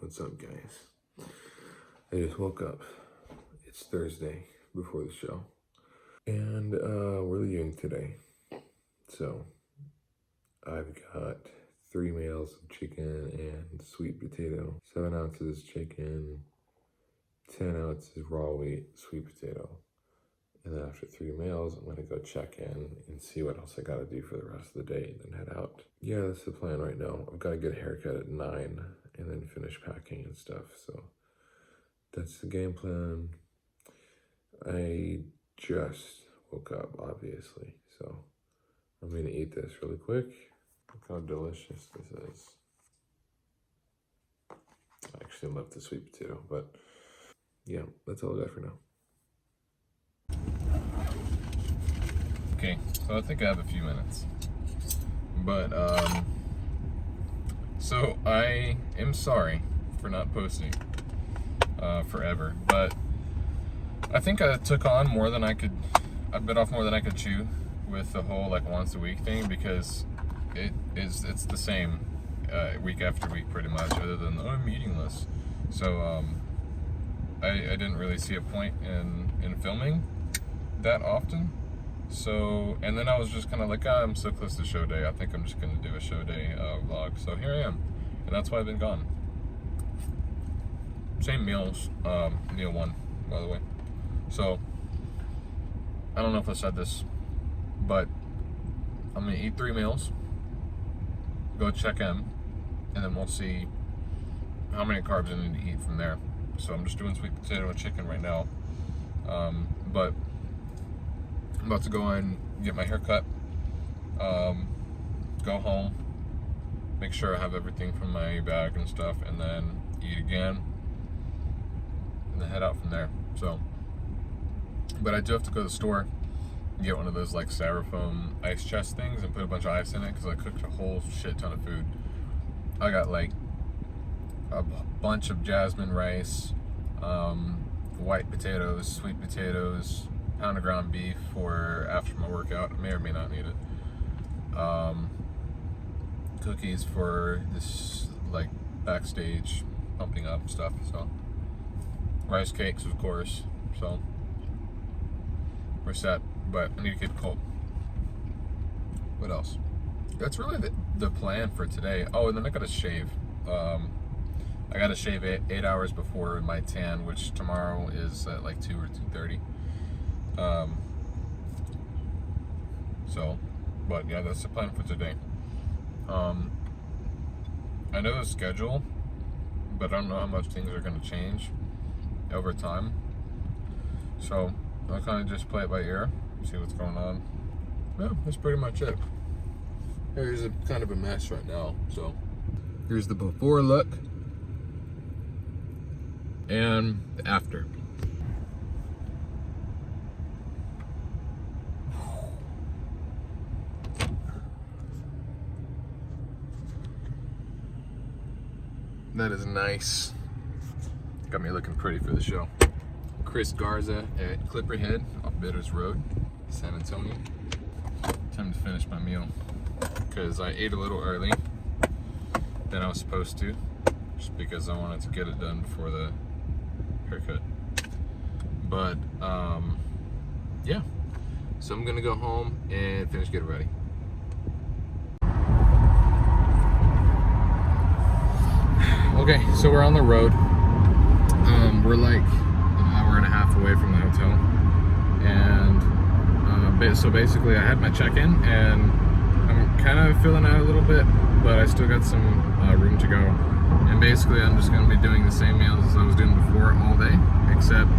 What's up, guys? I just woke up. It's Thursday before the show. And we're leaving today. So I've got 3 meals of chicken and sweet potato, 7 ounces chicken, 10 ounces raw wheat, sweet potato. And then after 3 meals, I'm gonna go check in and see what else I gotta do for the rest of the day and then head out. Yeah, that's the plan right now. I've got to get a haircut at 9 and then finish packing and stuff. So that's the game plan. I just woke up, obviously. So I'm gonna eat this really quick. Look how delicious this is. I actually love the sweet potato, but yeah, that's all I got for now. Okay, so I think I have a few minutes. But, so I am sorry for not posting forever, but I think I took on more than I bit off more than I could chew with the whole like once a week thing, because it's the same week after week pretty much, other than I'm eating less. So I didn't really see a point in filming that often. So, and then I was just kind of like, I'm so close to show day, I think I'm just going to do a show day vlog. So here I am, and that's why I've been gone. Same meals, meal 1, by the way. So, I don't know if I said this, but I'm going to eat 3 meals, go check in, and then we'll see how many carbs I need to eat from there. So I'm just doing sweet potato and chicken right now. But I'm about to go and get my hair cut, go home, make sure I have everything from my bag and stuff, and then eat again, and then head out from there. So, but I do have to go to the store and get one of those like styrofoam ice chest things and put a bunch of ice in it, because I cooked a whole shit ton of food. I got like a bunch of jasmine rice, white potatoes, sweet potatoes, pound of ground beef for after my workout. I may or may not need it. Cookies for this like backstage pumping up stuff. So rice cakes, of course. So we're set, but I need to get cold. What else? That's really the plan for today. Oh, and then I gotta shave. I gotta shave 8 hours before my tan, which tomorrow is at like 2 or 2:30. So, but yeah, that's the plan for today. I know the schedule, but I don't know how much things are going to change over time. So I'll kind of just play it by ear, see what's going on. Yeah, that's pretty much it. Here's a kind of a mess right now. So here's the before look and the after. That is nice. Got me looking pretty for the show. Chris Garza at Clipperhead off Bitters Road, San Antonio. Time to finish my meal, because I ate a little early than I was supposed to, just because I wanted to get it done before the haircut. But yeah, so I'm gonna go home and finish getting ready. Okay, so we're on the road. We're like an hour and a half away from the hotel, and so basically I had my check-in, and I'm kind of filling out a little bit, but I still got some room to go. And basically I'm just going to be doing the same meals as I was doing before all day, except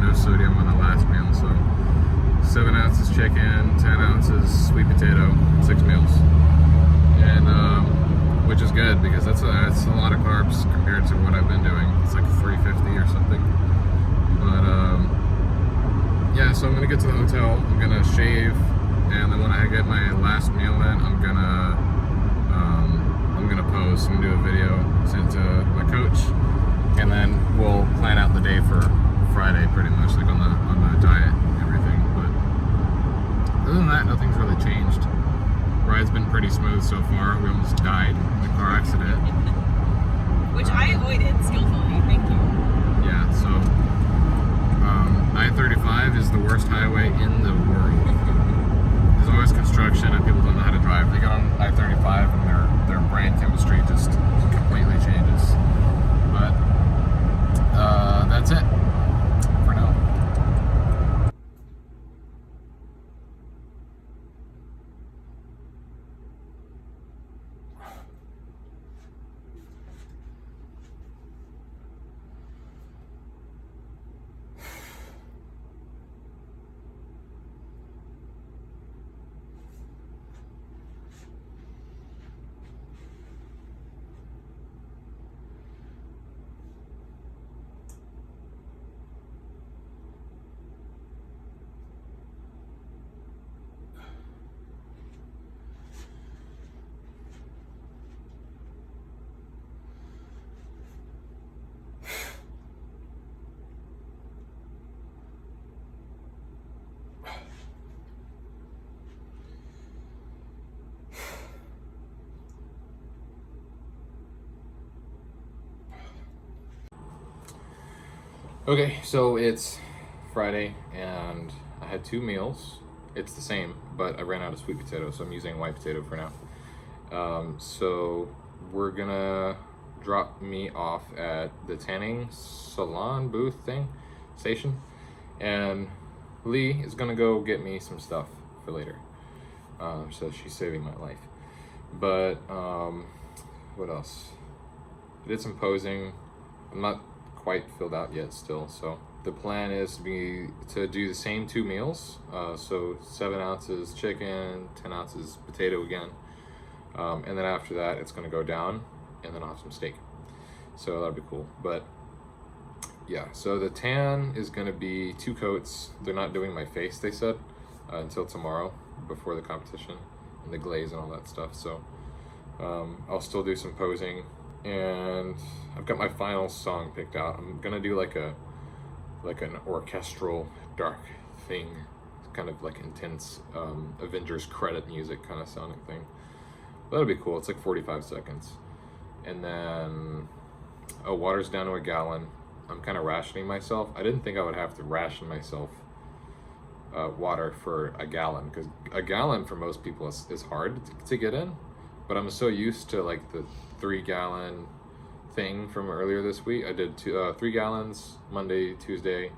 no sodium on the last meal. So 7 ounces chicken, 10 ounces sweet potato, 6 meals. And which is good, because that's a lot of carbs compared to what I've been doing. It's like 350 or something. But yeah, so I'm gonna get to the hotel, I'm gonna shave, and then when I get my last meal in, I'm gonna pose and do a video, send it to my coach, and then we'll plan out the day for Friday pretty much, like on the diet and everything. But other than that, nothing's really changed. Ride's been pretty smooth so far. We almost died in the car accident. Which I avoided. Okay, so it's Friday and I had 2 meals. It's the same, but I ran out of sweet potato, so I'm using white potato for now. So we're gonna drop me off at the tanning salon booth thing station, and Lee is gonna go get me some stuff for later. So she's saving my life. But what else? I did some posing. I'm not quite filled out yet still, so the plan is to do the same 2 meals. So 7 ounces chicken, 10 ounces potato again. And then after that, it's gonna go down, and then I'll have some steak. So that'll be cool. But yeah, so the tan is gonna be 2 coats. They're not doing my face, they said, until tomorrow before the competition, and the glaze and all that stuff. So I'll still do some posing, and I've got my final song picked out. I'm gonna do like an orchestral dark thing, kind of like intense Avengers credit music kind of sounding thing. That'll be cool. It's like 45 seconds. And then, water's down to a gallon. I'm kind of rationing myself. I didn't think I would have to ration myself water for a gallon, because a gallon for most people is hard to get in. But I'm so used to like the 3-gallon thing from earlier this week. I did 3 gallons Monday, Tuesday,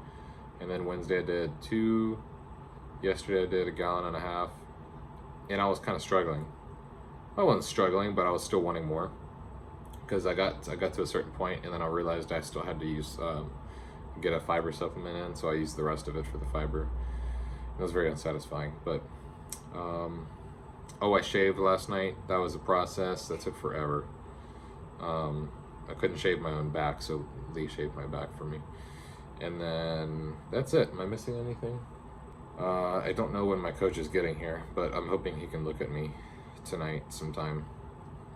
and then Wednesday I did 2. Yesterday I did 1.5 gallons, and I was kind of struggling. I wasn't struggling, but I was still wanting more, because I got to a certain point, and then I realized I still had to get a fiber supplement in, so I used the rest of it for the fiber. It was very unsatisfying, but I shaved last night. That was a process that took forever. I couldn't shave my own back, so Lee shaved my back for me. And then that's it. Am I missing anything? I don't know when my coach is getting here, but I'm hoping he can look at me tonight sometime,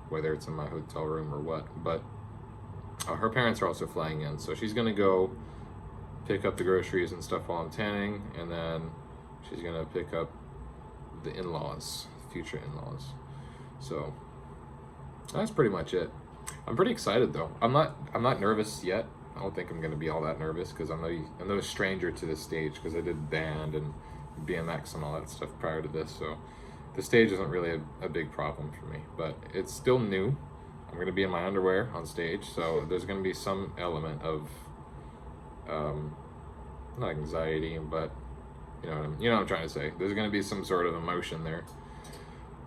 whether it's in my hotel room or what. But her parents are also flying in, so she's gonna go pick up the groceries and stuff while I'm tanning, and then she's gonna pick up the in-laws, future in-laws. So that's pretty much it. I'm pretty excited though. I'm not nervous yet. I don't think I'm gonna be all that nervous, because I'm no stranger to this stage, because I did band and BMX and all that stuff prior to this. So the stage isn't really a big problem for me, but it's still new. I'm gonna be in my underwear on stage, so there's gonna be some element of not anxiety, but you know what I'm trying to say. There's gonna be some sort of emotion there.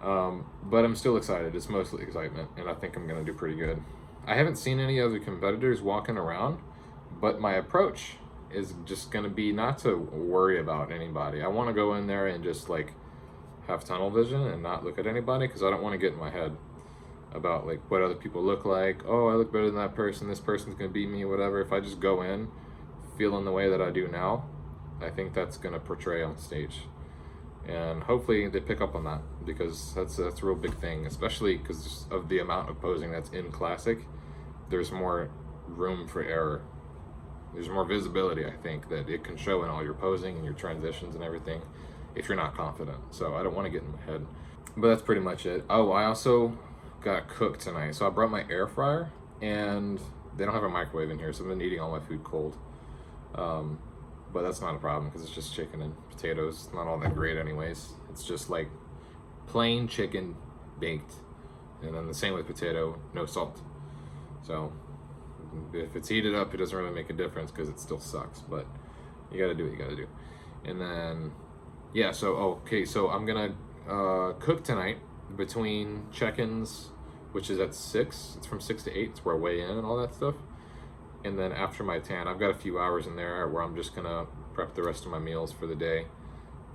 But I'm still excited. It's mostly excitement, and I think I'm gonna do pretty good. I haven't seen any other competitors walking around, but my approach is just gonna be not to worry about anybody. I want to go in there and just like have tunnel vision and not look at anybody, because I don't want to get in my head about like what other people look like. Oh, I look better than that person. This person's gonna beat me, whatever. If I just go in feeling the way that I do now, I think that's gonna portray on stage. And hopefully they pick up on that, because that's a real big thing, especially because of the amount of posing that's in Classic. There's more room for error. There's more visibility, I think, that it can show in all your posing and your transitions and everything if you're not confident. So I don't want to get in my head. But that's pretty much it. Oh, I also got cooked tonight. So I brought my air fryer, and they don't have a microwave in here, so I've been eating all my food cold. But that's not a problem, because it's just chicken and potatoes. It's not all that great anyways. It's just like plain chicken baked, and then the same with potato, no salt. So if it's heated up, it doesn't really make a difference, because it still sucks, but you gotta do what you gotta do. And then yeah, so so I'm gonna cook tonight between check-ins, which is at 6. It's from 6 to 8. It's where I weigh in and all that stuff. And then after my tan, I've got a few hours in there where I'm just gonna prep the rest of my meals for the day.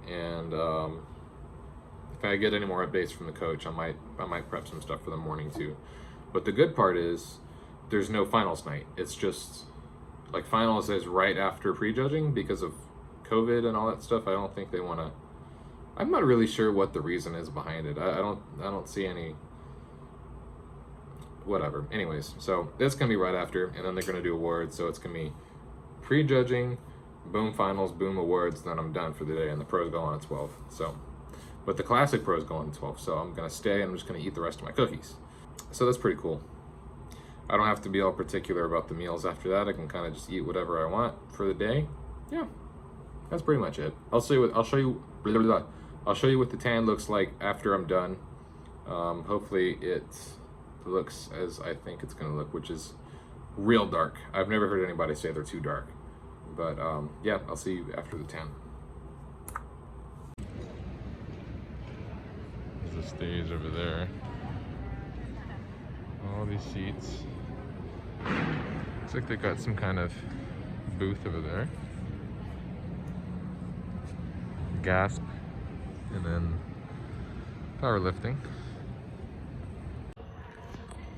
And if I get any more updates from the coach, I might prep some stuff for the morning too. But the good part is there's no finals night. It's just like finals is right after prejudging because of COVID and all that stuff. I don't think they want to. I'm not really sure what the reason is behind it. I don't see any. Whatever. Anyways, so that's gonna be right after, and then they're gonna do awards. So it's gonna be prejudging, boom finals, boom awards. Then I'm done for the day, and the pros go on at 12. So, but the classic pros go on at 12. So I'm gonna stay, and I'm just gonna eat the rest of my cookies. So that's pretty cool. I don't have to be all particular about the meals after that. I can kind of just eat whatever I want for the day. Yeah, that's pretty much it. I'll show you what the tan looks like after I'm done. Hopefully it looks as I think it's gonna look, which is real dark. I've never heard anybody say they're too dark, but yeah, I'll see you after the tan. There's a stage over there. All these seats. Looks like they got some kind of booth over there. Gasp, and then powerlifting.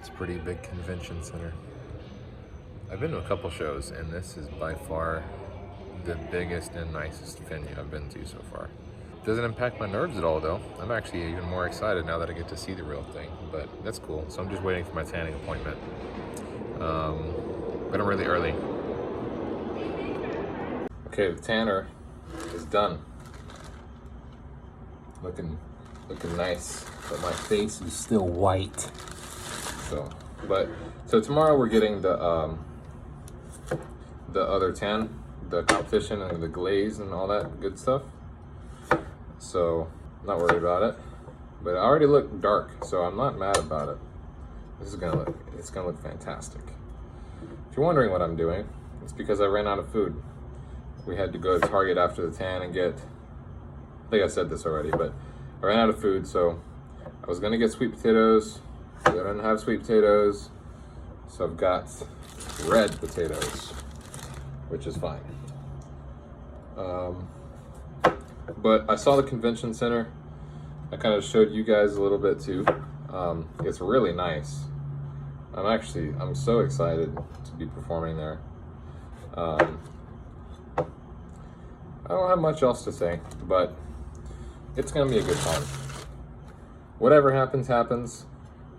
It's a pretty big convention center. I've been to a couple shows, and this is by far the biggest and nicest venue I've been to so far. Doesn't impact my nerves at all though. I'm actually even more excited now that I get to see the real thing, but that's cool. So I'm just waiting for my tanning appointment. But I'm really early. Okay, the tanner is done. Looking nice, but my face is still white. So tomorrow we're getting the other tan, the competition and the glaze and all that good stuff. So not worried about it, but I already look dark, so I'm not mad about it. It's gonna look fantastic. If you're wondering what I'm doing, it's because I ran out of food. We had to go to Target after the tan and get, I think I said this already, but I ran out of food, so I was gonna get sweet potatoes. I didn't have sweet potatoes, so I've got red potatoes, which is fine. But I saw the convention center. I kind of showed you guys a little bit too. It's really nice. I'm so excited to be performing there. I don't have much else to say, but it's gonna be a good time. Whatever happens, happens.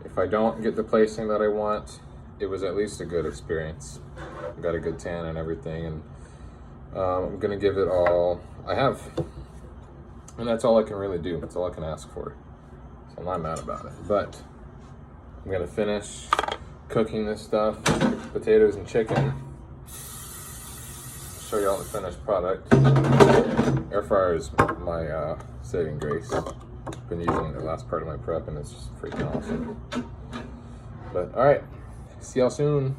If I don't get the placing that I want, it was at least a good experience. I got a good tan and everything, and I'm gonna give it all I have. And that's all I can really do. That's all I can ask for. So I'm not mad about it. But I'm gonna finish cooking this stuff, potatoes and chicken. Show you all the finished product. Air fryer is my saving grace. Been using the last part of my prep, and it's just freaking awesome. But all right, see y'all soon.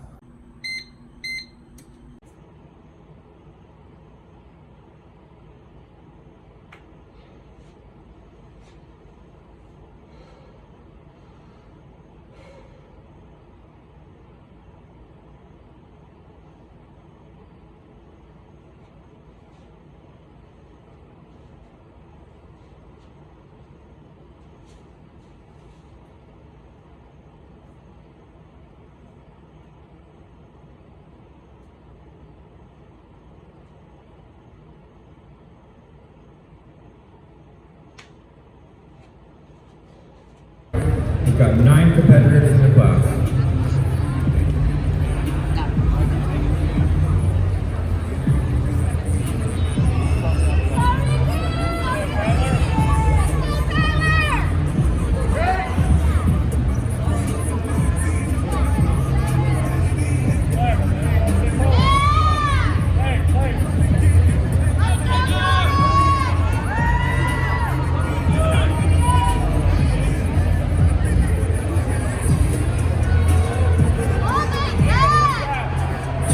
We've got 9 competitors in the class.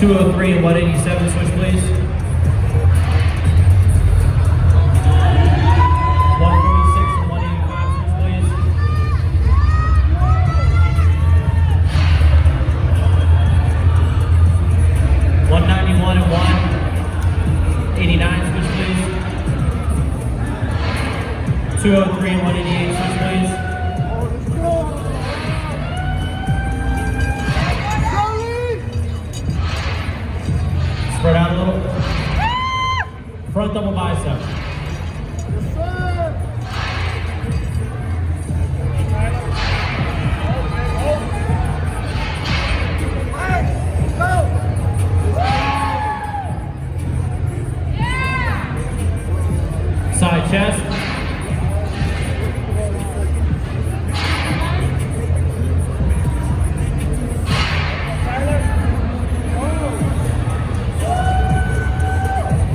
.203 and 187, switch please. 146 and 185, switch please. 191 and 189, switch please. 203 and 188, switch please. Spread out a little. Front double bicep. Side chest.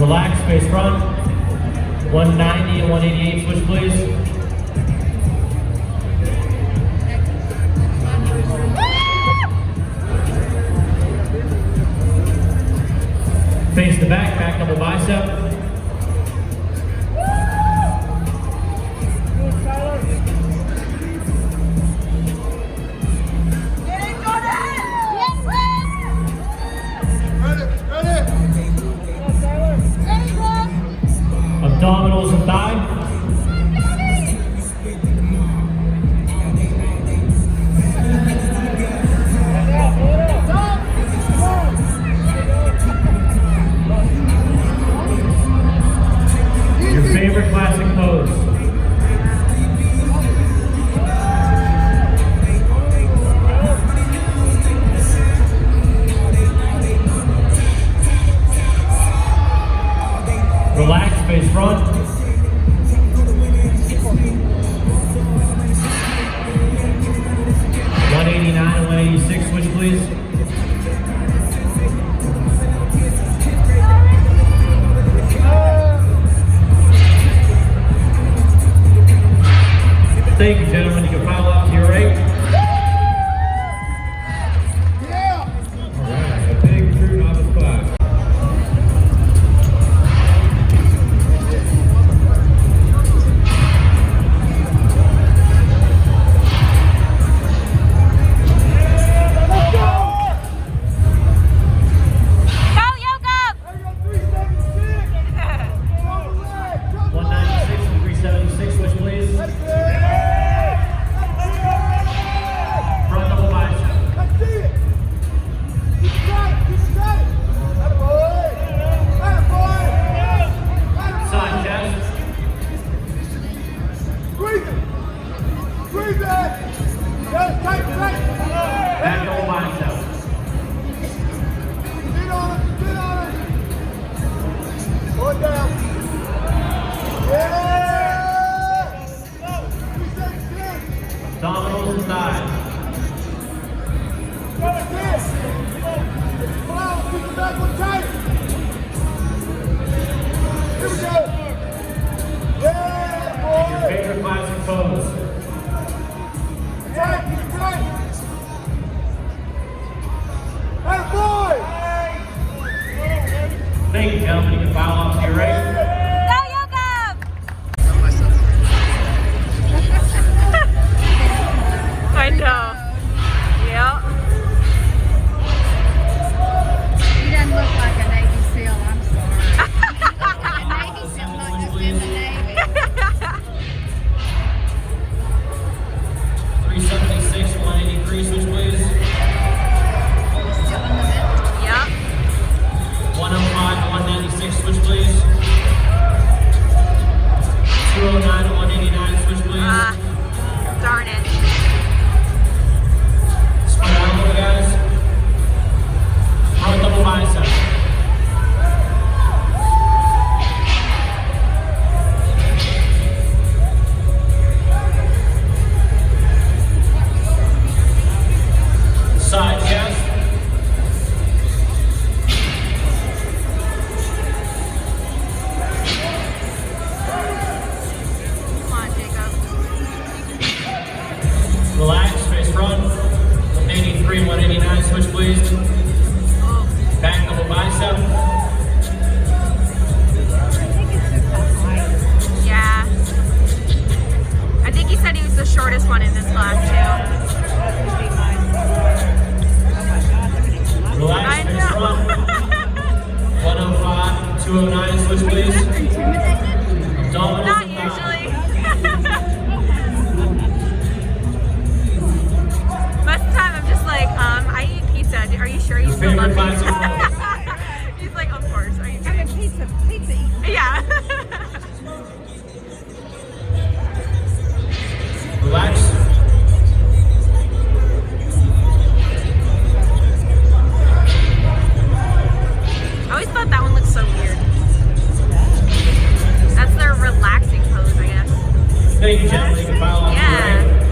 Relax, face front. 190 and 188, switch please. Face the back, back double bicep. Abdominals and thigh. Your favorite classic pose. Relax, face front. 189 and 186, switch please. Thank you, gentlemen. You can file off to your right. All right, a big true novice class. Back double bicep. Get on it. Go down. Yeah! Abdominals and thighs. Come on, keep the back one tight. Here we go. Yeah, boy. Favorite classic pose. Tight, keep it tight. Hey, boy. Thank you, gentlemen. You can file off to your right. Go, Yoga! I know. Yeah. He doesn't look like a Navy SEAL, I'm sorry. A Navy SEAL, not just in the Navy. 376, 183, switch please. Still in the middle. Yeah. 105 to 196, switch please. 209 to 189, switch please. Darn it. Spread out a little, guys. Front double bicep. Side chest. Come on, Jacob. Relax, face front. 183 and 189, switch please. Back double bicep. Yeah. I think he said he was the shortest one in this class, too. Relax, I face front. know. 105, 209, switch please. Intimidated? Abdominals Not and thighs. usually. Most of the time I'm just like, I eat pizza. Are you sure you still love favorite pizza? classic He's like, of course. Are you I kidding? mean, pizza eating. Yeah. Relax. I always thought that one looked so weird. That's their relaxing pose, I guess. Thank you, gentlemen. You can file off to your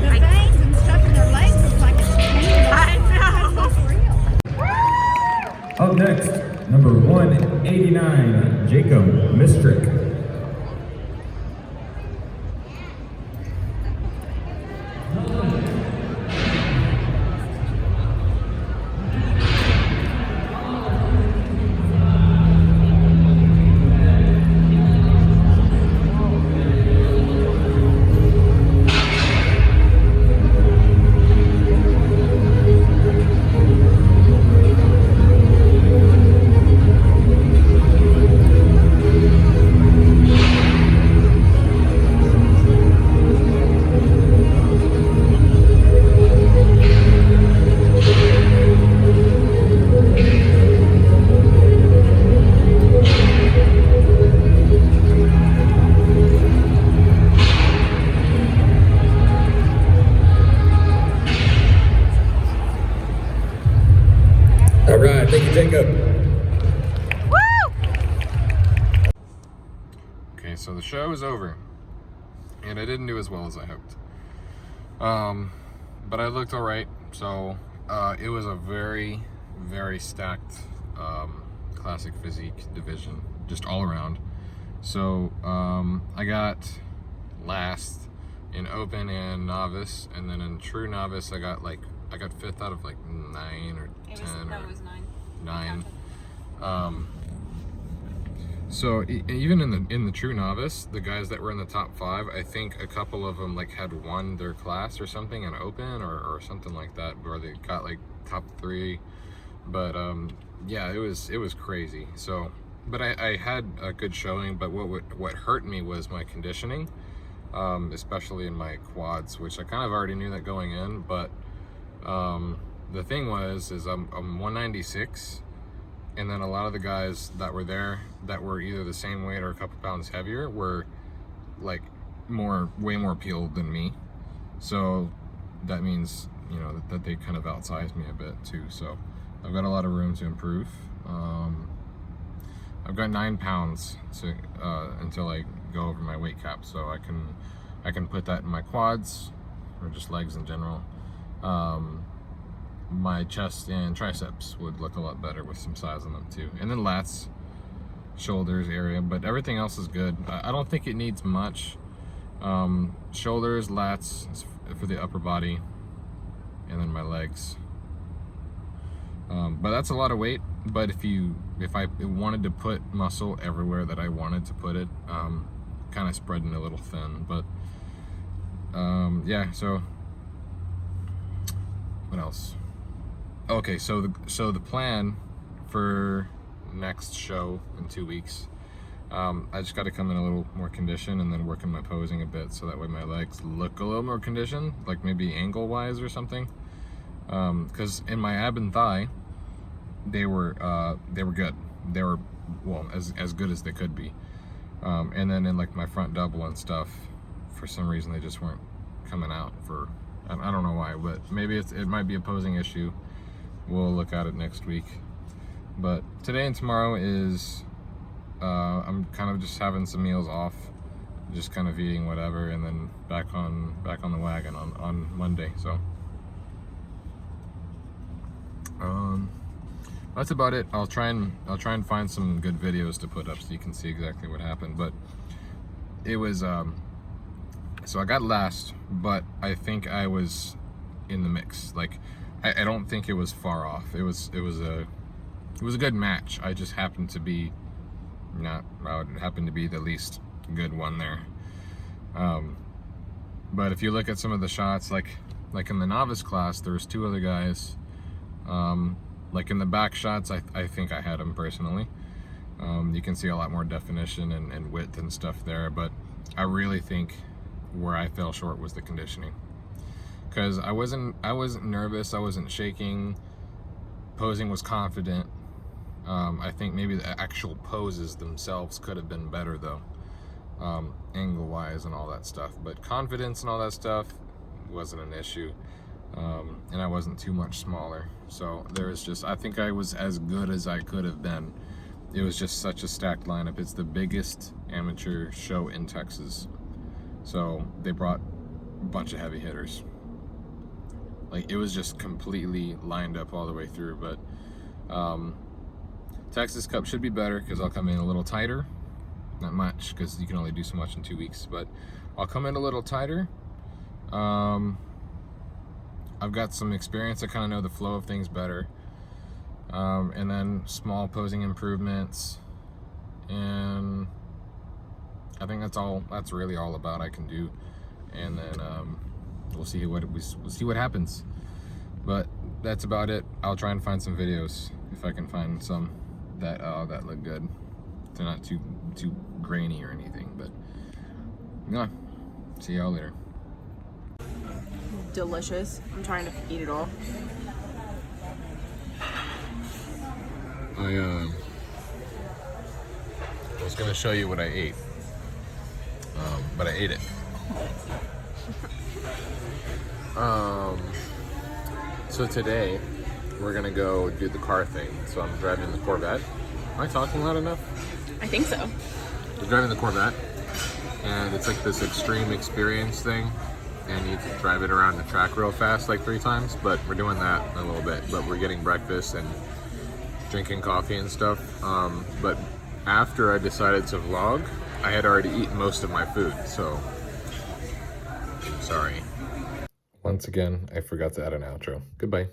right. The veins and stuff in their legs look like it's painted on. I know. That's real. Up next, Number 189, Jacob Mistrick. All right, thank you, Jacob. Okay, so the show is over, and I didn't do as well as I hoped. But I looked all right. So it was a very, very stacked classic physique division, just all around. So I got last in open and novice, and then in true novice, I got fifth out of like 9 or 10 or 9. So even in the true novice, the guys that were in the top 5, I think a couple of them like had won their class or something in open or something like that, where they got like top 3. But yeah, it was crazy. So, but I had a good showing. But what hurt me was my conditioning, especially in my quads, which I kind of already knew that going in. But the thing is I'm 196. And then a lot of the guys that were there that were either the same weight or a couple pounds heavier were like way more peeled than me. So that means, you know, that they kind of outsized me a bit too. So I've got a lot of room to improve. I've got 9 pounds until I go over my weight cap. So I can put that in my quads or just legs in general. My chest and triceps would look a lot better with some size on them too, and then lats, shoulders area, but everything else is good. I don't think it needs much. Shoulders, lats for the upper body, and then my legs. But that's a lot of weight. But if I wanted to put muscle everywhere that I wanted to put it, kind of spreading a little thin. But yeah. So what else? Okay, so the plan for next show in 2 weeks, I just got to come in a little more condition and then work on my posing a bit, so that way my legs look a little more conditioned, like maybe angle wise or something. Because in my ab and thigh, they were good. They were, well, as good as they could be. And then in like my front double and stuff, for some reason they just weren't coming out. I don't know why, but maybe it might be a posing issue. We'll look at it next week. But today and tomorrow is I'm kind of just having some meals off, just kind of eating whatever, and then back on the wagon on Monday. So that's about it. I'll try and find some good videos to put up so you can see exactly what happened. But it was so I got last, but I think I was in the mix. Like, I don't think it was far off. It was a good match. I just happened to be I would happen to be the least good one there. But if you look at some of the shots, like in the novice class, there was 2 other guys. Like in the back shots, I think I had them personally. You can see a lot more definition and width and stuff there, but I really think where I fell short was the conditioning. Because I wasn't nervous, I wasn't shaking, posing was confident. I think maybe the actual poses themselves could have been better though, angle wise and all that stuff, but confidence and all that stuff wasn't an issue. And I wasn't too much smaller, so I think I was as good as I could have been. It was just such a stacked lineup. It's the biggest amateur show in Texas, so they brought a bunch of heavy hitters. Like, it was just completely lined up all the way through. But Texas Cup should be better because I'll come in a little tighter. Not much because you can only do so much in 2 weeks, but I'll come in a little tighter. I've got some experience. I kind of know the flow of things better. And then small posing improvements. And I think that's really all about I can do. And then we'll see what happens. But that's about it. I'll try and find some videos if I can find some that look good. They're not too grainy or anything, but yeah. See y'all later. Delicious. I'm trying to eat it all. I was gonna show you what I ate, but I ate it. So today we're gonna go do the car thing. So I'm driving the Corvette. Am I talking loud enough? I think so. We're driving the Corvette, and it's like this extreme experience thing, and you can drive it around the track real fast, like 3 times. But we're doing that in a little bit. But we're getting breakfast and drinking coffee and stuff. But after I decided to vlog, I had already eaten most of my food, so I'm sorry. Once again, I forgot to add an outro. Goodbye.